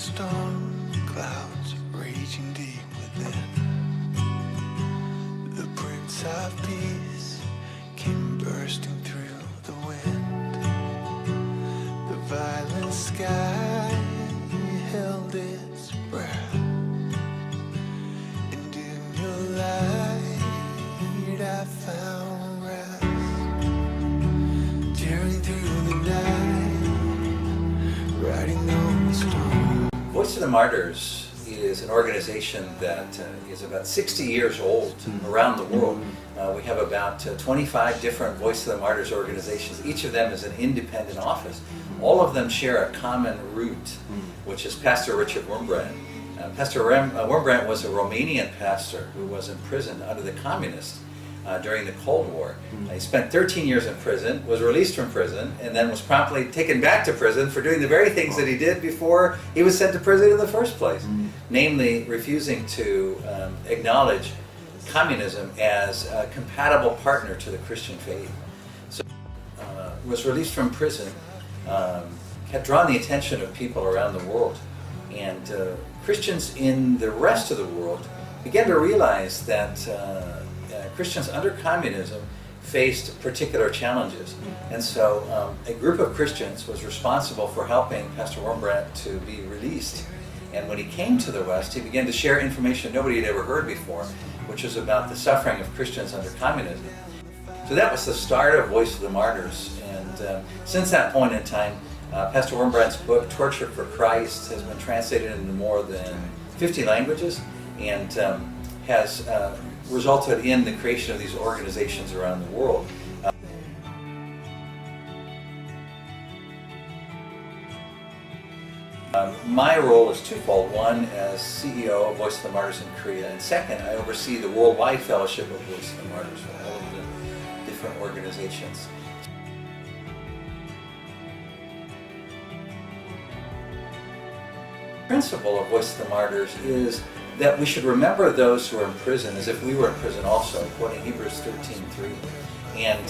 storm clouds raging deep within. The Prince of Peace came bursting through the wind. The violet sky held its breath, and in your light I found rest. Tearing through the night, riding on the storm. Voice of the Martyrs is an organization that is about 60 years old around the world. We have about 25 different Voice of the Martyrs organizations. Each of them is an independent office. All of them share a common root, which is Pastor Richard Wurmbrand. Pastor Wurmbrand was a Romanian pastor who was imprisoned under the communists during the Cold War. He spent 13 years in prison, was released from prison, and then was promptly taken back to prison for doing the very things that he did before he was sent to prison in the first place. Namely, refusing to acknowledge communism as a compatible partner to the Christian faith. So, was released from prison, had drawn the attention of people around the world, and Christians in the rest of the world began to realize that Christians under communism faced particular challenges. And so a group of Christians was responsible for helping Pastor Wurmbrand to be released. And when he came to the West, he began to share information nobody had ever heard before, which was about the suffering of Christians under communism. So that was the start of Voice of the Martyrs. And since that point in time, Pastor Wurmbrand's book, Tortured for Christ, has been translated into more than 50 languages and has resulted in the creation of these organizations around the world. My role is twofold. One, as CEO of Voice of the Martyrs in Korea, and second, I oversee the worldwide fellowship of Voice of the Martyrs for all of the different organizations. The principle of Voice of the Martyrs is that we should remember those who are in prison as if we were in prison also, quoting Hebrews 13:3. And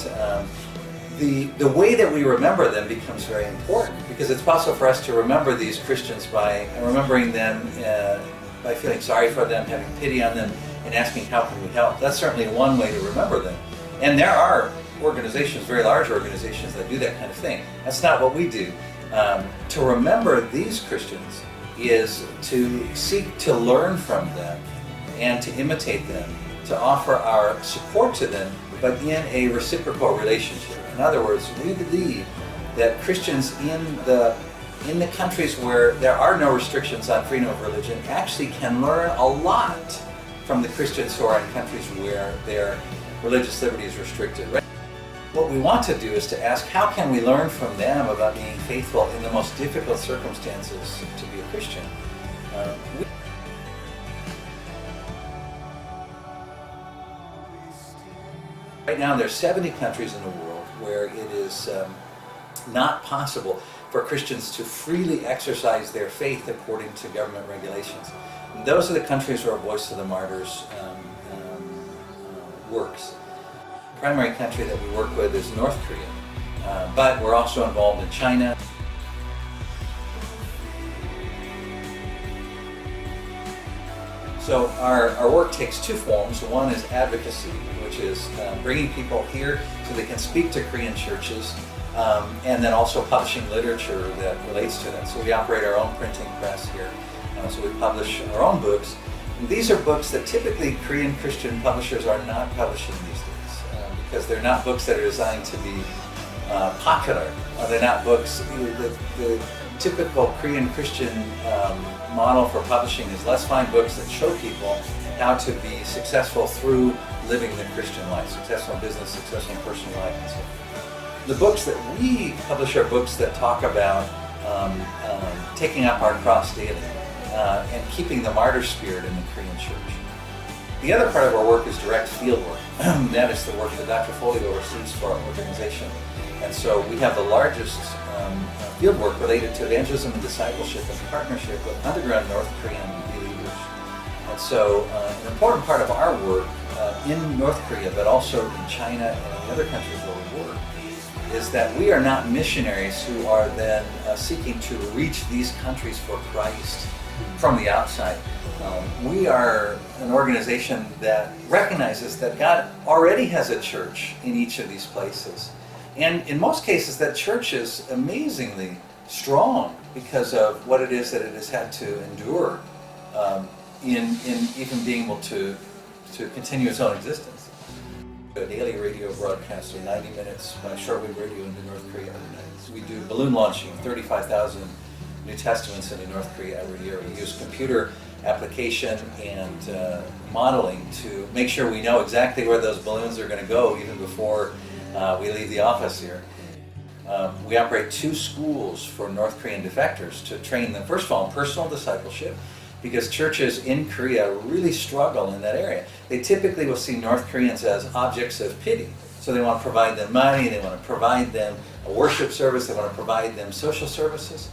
the way that we remember them becomes very important, because it's possible for us to remember these Christians by remembering them, by feeling sorry for them, having pity on them, and asking how can we help. That's certainly one way to remember them. And there are organizations, very large organizations, that do that kind of thing. That's not what we do. To remember these Christians is to seek to learn from them and to imitate them, to offer our support to them, but in a reciprocal relationship. In other words, we believe that Christians in the countries where there are no restrictions on freedom of religion actually can learn a lot from the Christians who are in countries where their religious liberty is restricted. Right? What we want to do is to ask, how can we learn from them about being faithful in the most difficult circumstances to be a Christian? Right now, there's 70 countries in the world where it is not possible for Christians to freely exercise their faith according to government regulations. And those are the countries where Voice of the Martyrs works. The primary country that we work with is North Korea, but we're also involved in China. So our work takes two forms. One is advocacy, which is bringing people here so they can speak to Korean churches, and then also publishing literature that relates to that. So we operate our own printing press here, so we publish our own books. And these are books that typically Korean Christian publishers are not publishing these days, because they're not books that are designed to be popular. They're not books, the typical Korean Christian model for publishing is let's find books that show people how to be successful through living the Christian life, successful in business, successful in personal life, and so forth. The books that we publish are books that talk about taking up our cross daily and keeping the martyr spirit in the Korean church. The other part of our work is direct field work. That is the work that Dr. Foley oversees for our organization. And so we have the largest field work related to evangelism and discipleship in partnership with underground North Korean believers. And so an important part of our work in North Korea, but also in China and in other countries where we work, is that we are not missionaries who are then seeking to reach these countries for Christ from the outside. We are an organization that recognizes that God already has a church in each of these places. And in most cases, that church is amazingly strong because of what it is that it has had to endure in even being able to continue its own existence. A daily radio broadcast of 90 minutes by shortwave radio into North Korea every night. We do balloon launching, 35,000 New Testaments into North Korea every year. We use computer application and modeling to make sure we know exactly where those balloons are going to go even before we leave the office here. We operate 2 schools for North Korean defectors to train them, first of all, in personal discipleship, because churches in Korea really struggle in that area. They typically will see North Koreans as objects of pity. So they want to provide them money, they want to provide them a worship service, they want to provide them social services.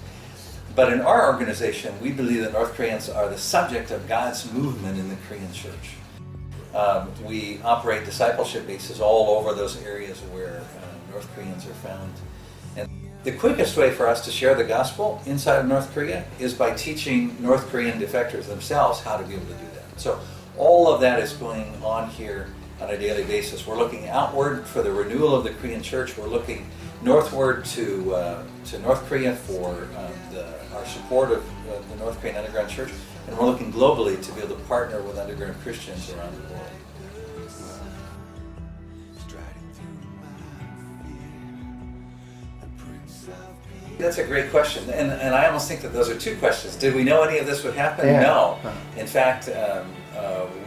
But in our organization, we believe that North Koreans are the subject of God's movement in the Korean church. We operate discipleship bases all over those areas where North Koreans are found. And the quickest way for us to share the gospel inside of North Korea is by teaching North Korean defectors themselves how to be able to do that. So all of that is going on here on a daily basis. We're looking outward for the renewal of the Korean church. We're looking northward to North Korea for our support of the North Korean Underground Church. And we're looking globally to be able to partner with underground Christians around the world. That's a great question, and I almost think that those are 2 questions. Did we know any of this would happen? Yeah. No. In fact,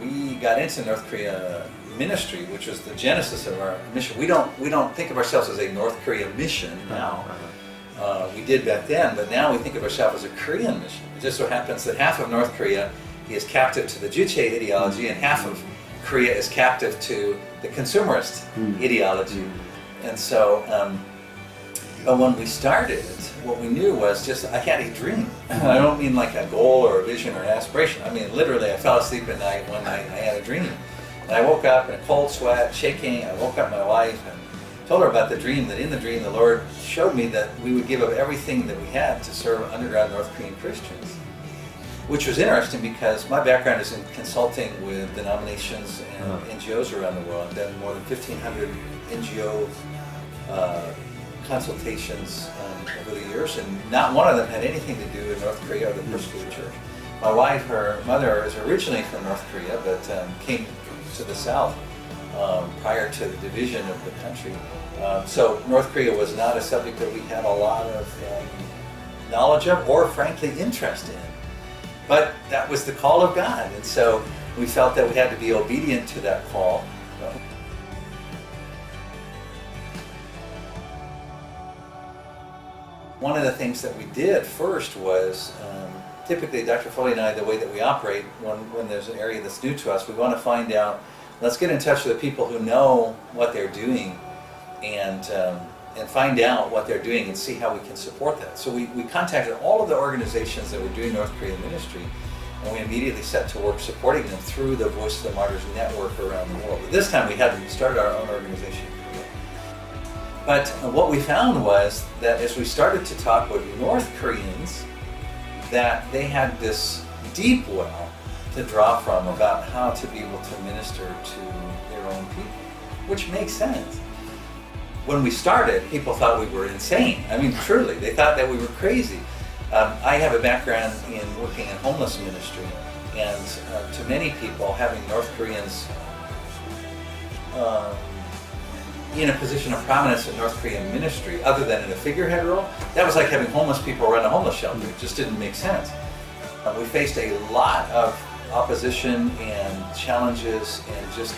we got into North Korea ministry, which was the genesis of our mission. We don't think of ourselves as a North Korea mission now. We did back then, but now we think of ourselves as a Korean mission. It just so happens that half of North Korea is captive to the Juche ideology, and half of Korea is captive to the consumerist ideology. And so, but when we started, what we knew was just, I had a dream. I don't mean like a goal or a vision or an aspiration. I mean, literally, I fell asleep at night one night and I had a dream. And I woke up in a cold sweat, shaking. I woke up my wife and told her about the dream, that in the dream the Lord showed me that we would give up everything that we had to serve underground North Korean Christians. Which was interesting because my background is in consulting with denominations and NGOs around the world. I've done more than 1,500 NGO consultations over the years, and not one of them had anything to do with North Korea or the persecuted church. My wife, her mother, is originally from North Korea, but came to the South prior to the division of the country. So North Korea was not a subject that we had a lot of knowledge of or frankly interest in. But that was the call of God, and so we felt that we had to be obedient to that call. One of the things that we did first was, typically Dr. Foley and I, the way that we operate, when there's an area that's new to us, we want to find out, let's get in touch with the people who know what they're doing and find out what they're doing and see how we can support that. So we contacted all of the organizations that were doing North Korean ministry, and we immediately set to work supporting them through the Voice of the Martyrs network around the world. But this time we hadn't started our own organization. But what we found was that as we started to talk with North Koreans, that they had this deep well to draw from about how to be able to minister to their own people, which makes sense. When we started, people thought we were insane. I mean, truly, they thought that we were crazy. I have a background in working in homeless ministry, and to many people, having North Koreans in a position of prominence in North Korean ministry, other than in a figurehead role, that was like having homeless people run a homeless shelter. It just didn't make sense. We faced a lot of opposition and challenges and just,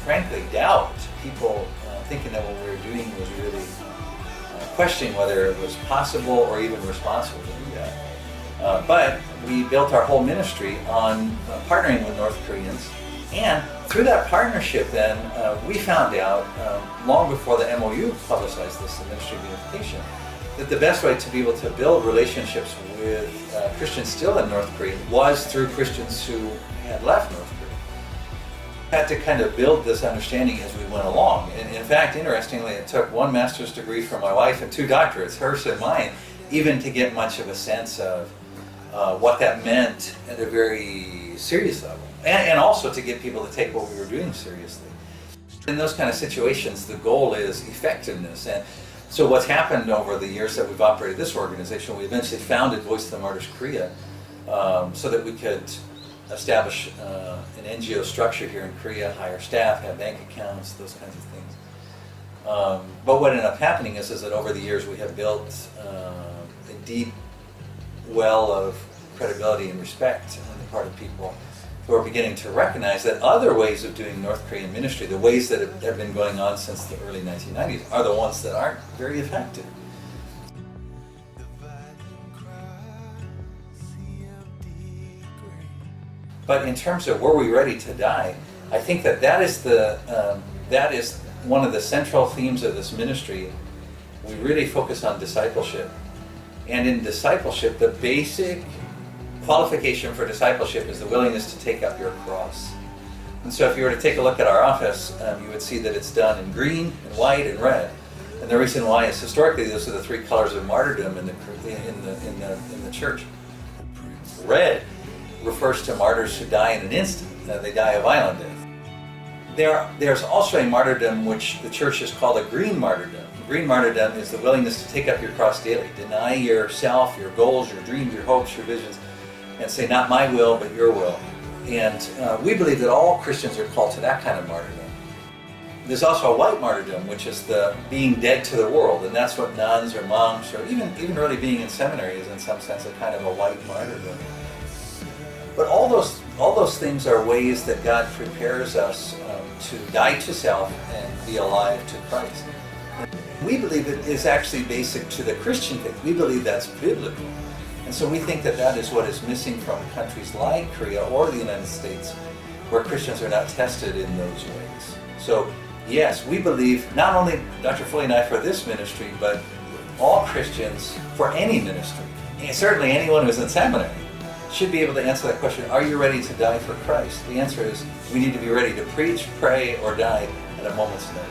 frankly, doubt. People thinking that what we were doing was really questioning whether it was possible or even responsible to do that. But we built our whole ministry on partnering with North Koreans. And through that partnership then, we found out, long before the MOU publicized this, the Ministry of Unification, that the best way to be able to build relationships with with, uh, Christians still in North Korea was through Christians who had left North Korea. And so we started to partner with North Koreans, and through that partnership then, we found out, long before the MOU publicized this, the Ministry of Unification, that the best way to be able to build relationships with Christians still in North Korea was through Christians who had left North Korea. Had to kind of build this understanding as we went along. And in fact, interestingly, it took one master's degree from my wife and 2 doctorates, hers and mine, even to get much of a sense of what that meant at a very serious level. And also to get people to take what we were doing seriously. In those kind of situations, the goal is effectiveness. And so what's happened over the years that we've operated this organization, we eventually founded Voice of the Martyrs Korea so that we could establish an NGO structure here in Korea, hire staff, have bank accounts, those kinds of things. But what ended up happening is that over the years we have built a deep well of credibility and respect on the part of people who are beginning to recognize that other ways of doing North Korean ministry, the ways that have been going on since the early 1990s, are the ones that aren't very effective. But in terms of were we ready to die, I think that is one of the central themes of this ministry. We really focus on discipleship. And in discipleship, the basic qualification for discipleship is the willingness to take up your cross. And so if you were to take a look at our office, you would see that it's done in green and white and red. And the reason why is historically those are the 3 colors of martyrdom in the church. Red refers to martyrs who die in an instant. They die a violent death. There's also a martyrdom which the church has called a green martyrdom. Green martyrdom is the willingness to take up your cross daily, deny yourself, your goals, your dreams, your hopes, your visions, and say, not my will, but your will. And we believe that all Christians are called to that kind of martyrdom. There's also a white martyrdom, which is the being dead to the world, and that's what nuns or monks, or even really being in seminary is in some sense a kind of a white martyrdom. But all those things are ways that God prepares us to die to self and be alive to Christ. We believe it is actually basic to the Christian faith. We believe that's biblical. And so we think that is what is missing from countries like Korea or the United States, where Christians are not tested in those ways. So yes, we believe, not only Dr. Foley and I for this ministry, but all Christians for any ministry, and certainly anyone who's in seminary, should be able to answer that question, are you ready to die for Christ? The answer is, we need to be ready to preach, pray, or die at a moment's notice.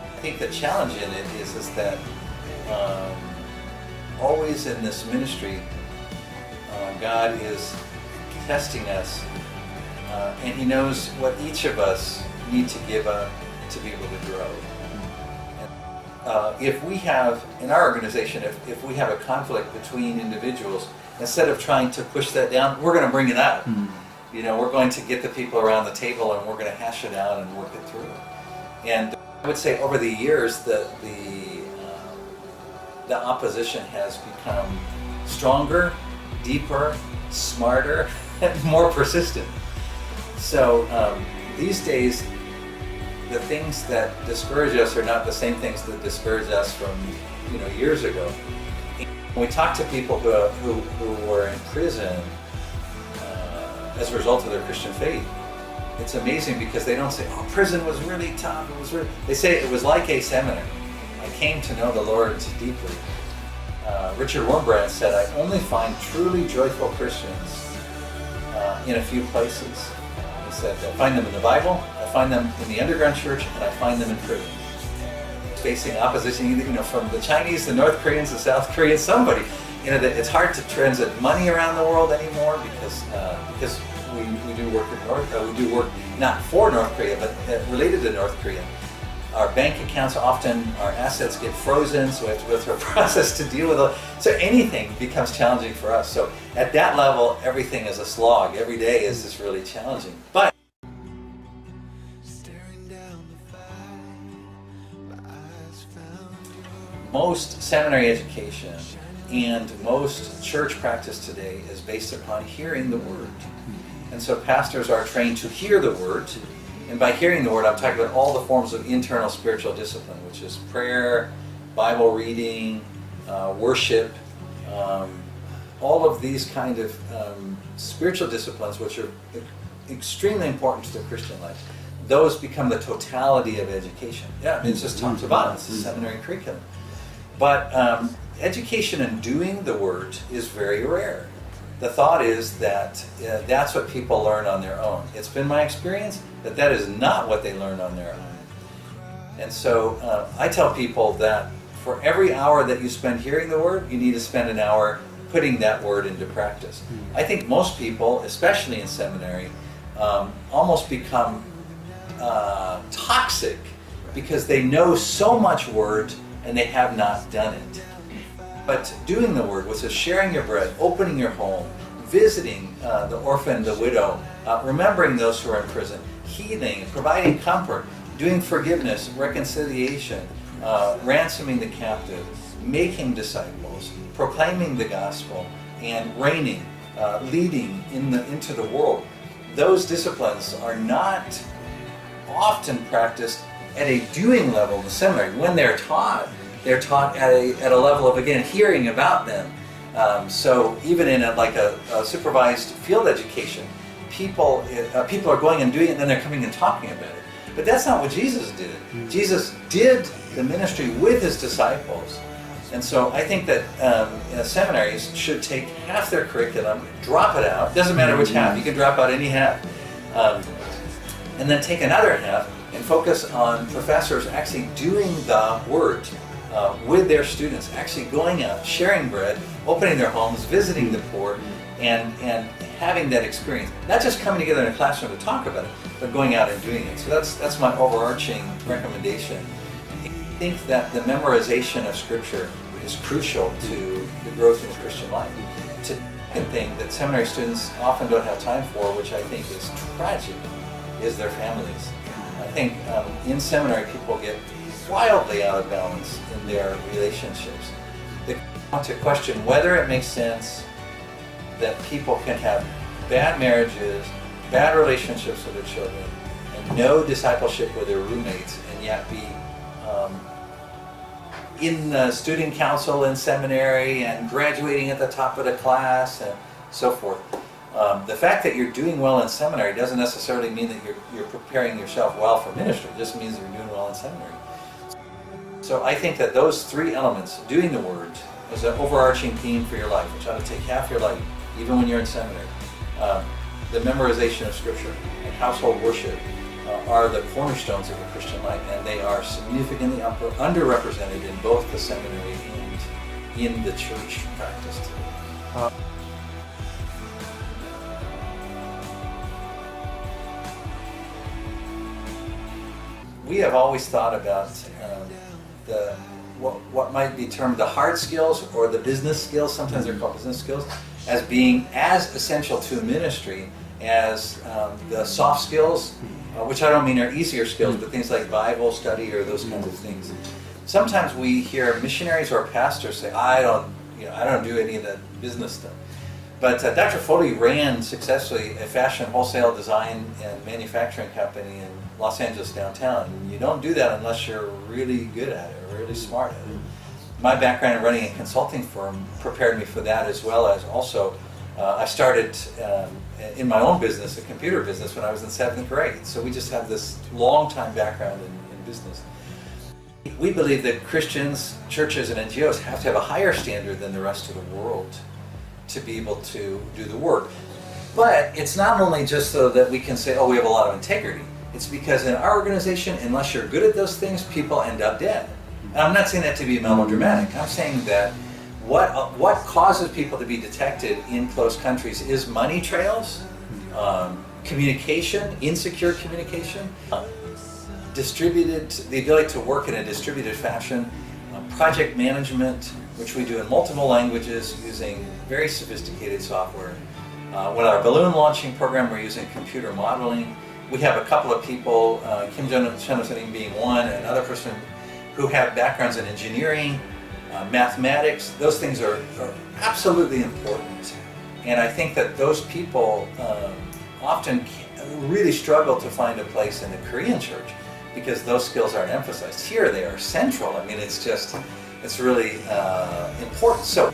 I think the challenge in it is that always in this ministry, God is testing us, and He knows what each of us need to give up to be able to grow. If we have, in our organization, if we have a conflict between individuals, instead of trying to push that down, we're going to bring it up. You know, we're going to get the people around the table and we're going to hash it out and work it through. And I would say over the years, the opposition has become stronger, deeper, smarter, and more persistent. So these days, the things that discourage us are not the same things that discouraged us from years ago. When we talk to people who were in prison as a result of their Christian faith, it's amazing because they don't say, "Oh, prison was really tough." They say it was like a seminary. I came to know the Lord deeply. Richard Wurmbrand said, "I only find truly joyful Christians in a few places." He said, "I find them in the Bible, I find them in the underground church, and I find them in prison." Facing opposition, from the Chinese, the North Koreans, the South Koreans, somebody. That it's hard to transit money around the world anymore because we do work we do work not for North Korea, but related to North Korea. Our bank accounts, often our assets get frozen, so we have to go through a process to deal with it. So anything becomes challenging for us. So at that level, everything is a slog. Every day is just really challenging. But most seminary education and most church practice today is based upon hearing the Word. And so pastors are trained to hear the Word. And by hearing the Word, I'm talking about all the forms of internal spiritual discipline, which is prayer, Bible reading, worship, all of these kind of spiritual disciplines, which are extremely important to the Christian life. Those become the totality of education. Yeah, it's just talked about. It's the seminary curriculum. But education in doing the word is very rare. The thought is that that's what people learn on their own. It's been my experience that that is not what they learn on their own. And so I tell people that for every hour that you spend hearing the word, you need to spend an hour putting that word into practice. I think most people, especially in seminary, almost become toxic because they know so much word and they have not done it. But doing the word, which is sharing your bread, opening your home, visiting the orphan, the widow, remembering those who are in prison, healing, providing comfort, doing forgiveness, reconciliation, ransoming the captive, making disciples, proclaiming the gospel, and reigning, leading into the world. Those disciplines are not often practiced at a doing level in the seminary. When they're taught at a level of, again, hearing about them. So even in a supervised field education, people are going and doing it and then they're coming and talking about it. But that's not what Jesus did. Jesus did the ministry with his disciples. And so I think that seminaries should take half their curriculum, drop it out, doesn't matter which half, you can drop out any half, and then take another half and focus on professors actually doing the word with their students, actually going out, sharing bread, opening their homes, visiting the poor, and having that experience. Not just coming together in a classroom to talk about it, but going out and doing it. So that's my overarching recommendation. I think that the memorization of Scripture is crucial to the growth in the Christian life. It's a second thing that seminary students often don't have time for, which I think is tragic, is their families. I think in seminary people get wildly out of balance in their relationships. They want to question whether it makes sense that people can have bad marriages, bad relationships with their children, and no discipleship with their roommates, and yet be in the student council in seminary and graduating at the top of the class and so forth. The fact that you're doing well in seminary doesn't necessarily mean that you're preparing yourself well for ministry. It just means you're doing well in seminary. So I think that those three elements, doing the word, is an overarching theme for your life, which ought to take half your life, even when you're in seminary. The memorization of Scripture and household worship are the cornerstones of a Christian life, and they are significantly underrepresented in both the seminary and in the church practice. We have always thought about what might be termed the hard skills or the business skills, sometimes they're called business skills, as being as essential to ministry as the soft skills, which I don't mean are easier skills, but things like Bible study or those kinds of things. Sometimes we hear missionaries or pastors say, I don't do any of that business stuff. But Dr. Foley ran successfully a fashion wholesale design and manufacturing company in Los Angeles downtown. And you don't do that unless you're really good at it or really smart at it. My background in running a consulting firm prepared me for that, as well as also I started in my own business, a computer business, when I was in 7th grade. So we just have this long time background in business. We believe that Christians, churches, and NGOs have to have a higher standard than the rest of the world to be able to do the work. But it's not only just so that we can say, oh, we have a lot of integrity. It's because in our organization, unless you're good at those things, people end up dead. And I'm not saying that to be melodramatic. I'm saying that what causes people to be detected in closed countries is money trails, communication, insecure communication, the ability to work in a distributed fashion, project management, which we do in multiple languages using very sophisticated software. With our balloon launching program, we're using computer modeling. We have a couple of people, Kim Jong-un being one, and another person who have backgrounds in engineering, mathematics. Those things are absolutely important. And I think that those people often really struggle to find a place in the Korean church because those skills aren't emphasized. Here they are central. I mean, it's really important. So.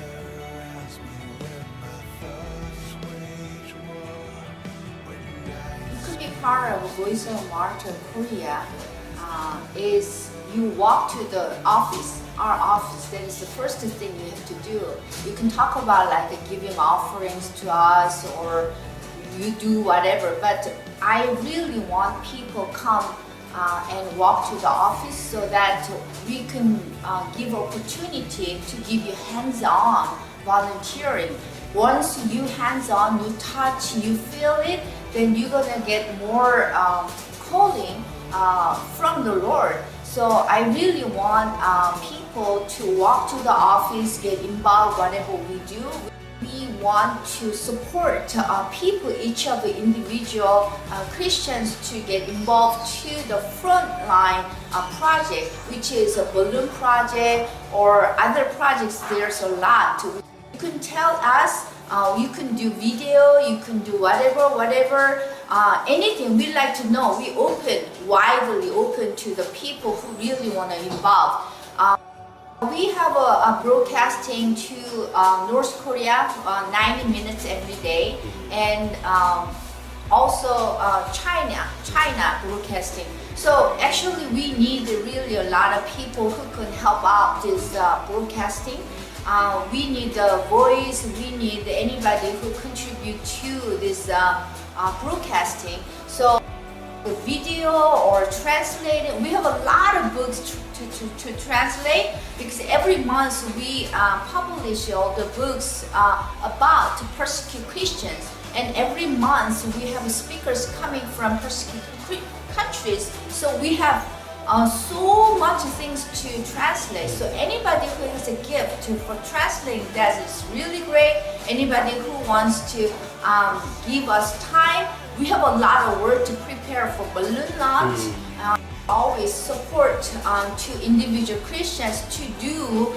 Could be part of Voice of Martyr Korea is you walk to the office our office, that is the first thing you have to do. You can talk about like giving offerings to us or you do whatever, but I really want people come and walk to the office so that we can give opportunity to give you hands-on volunteering. Once you hands-on, you touch, you feel it, then you're gonna get more calling from the Lord. So I really want people to walk to the office, get involved whatever we do. We want to support people, each of the individual Christians to get involved to the frontline project, which is a balloon project or other projects. There's a lot. You can tell us, you can do video, you can do whatever, anything. We like to know. We widely open to the people who really want to involve. We have a broadcasting to North Korea 90 minutes every day, and also China broadcasting. So actually we need really a lot of people who can help out this broadcasting. We need the voice, we need anybody who contribute to this broadcasting. So the video or translating, we have a lot of books to translate, because every month we publish all the books about to persecute Christians, and every month we have speakers coming from persecuted countries. So we have so much things to translate. So anybody who has a gift for translating, that is really great. Anybody who wants to give us time, we have a lot of work to prepare for balloon launch. Always support to individual Christians to do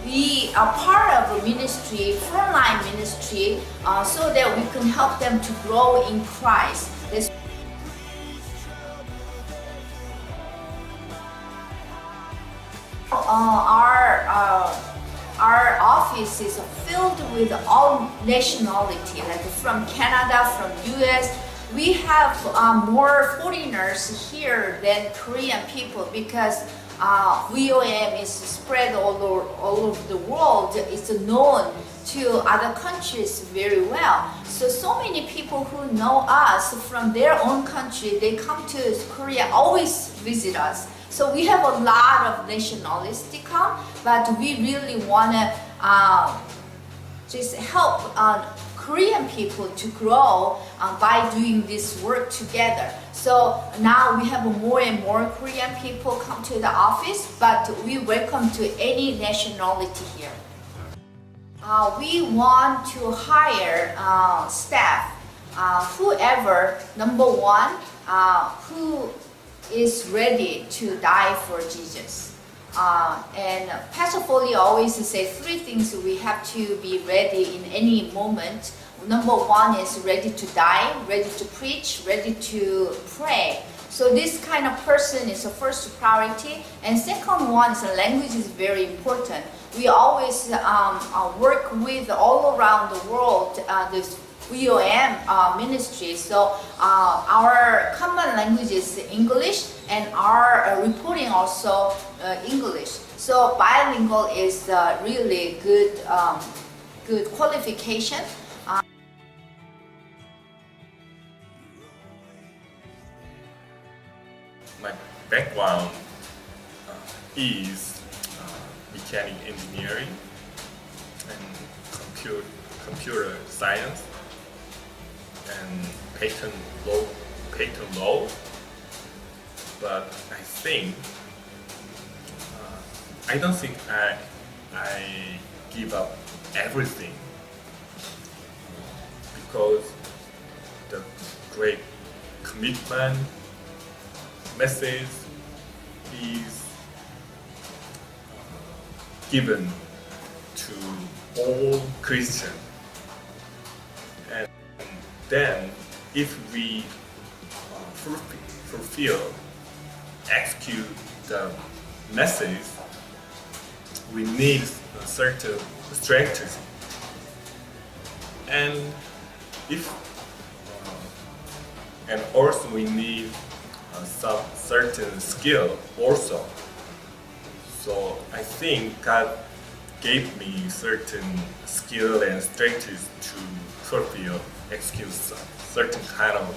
be a part of a ministry, frontline ministry, so that we can help them to grow in Christ. Our office is filled with all nationality, like from Canada, from US. We have more foreigners here than Korean people, because VOM is spread all over the world. It's known to other countries very well. So many people who know us from their own country, they come to Korea, always visit us. So we have a lot of nationalities to come, but we really want to just help Korean people to grow by doing this work together. So now we have more and more Korean people come to the office, but we welcome to any nationality here. We want to hire staff, whoever, number one, who is ready to die for Jesus. And Pastor Foley always say 3 things we have to be ready in any moment. Number one is ready to die, ready to preach, ready to pray. So this kind of person is the first priority. And second one is language is very important. We always work with all around the world this VOM ministry. So our common language is English, and our reporting also English. So bilingual is really good qualification. My background is mechanical engineering and computer science and patent law. But I don't think I give up everything, because the great commitment message is given to all Christians. And then if we execute the message, we need a certain strategy. And also we need some certain skill also. So I think God gave me certain skill and strategies to fulfill, execute certain kind of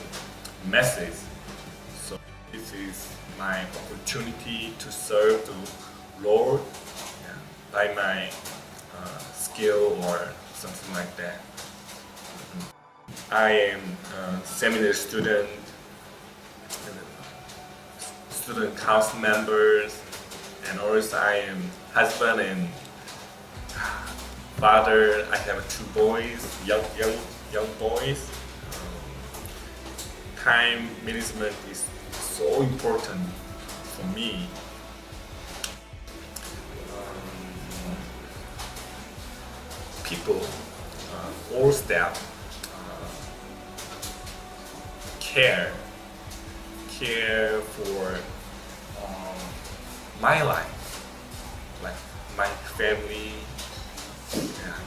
message. So this is my opportunity to serve the Lord, yeah, by my skill or something like that. I am a seminary student, student council members, and also I am husband and father. I have two boys, young boys. Time management is so important for me. People, all staff, care for my life, like my family. Yeah.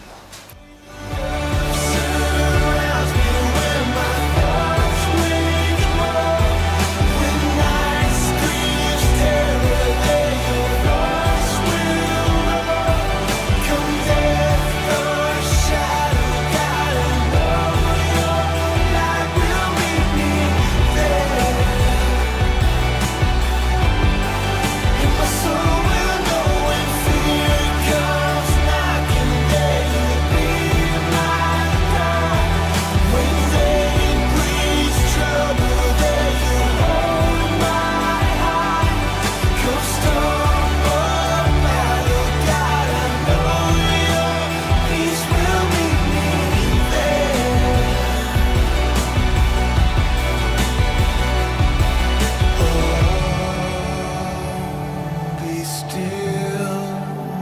Be still,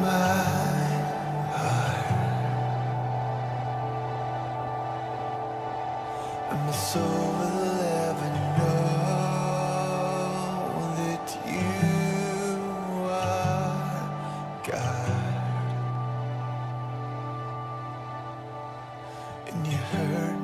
my heart, and my soul will ever know that you are God, and you hurt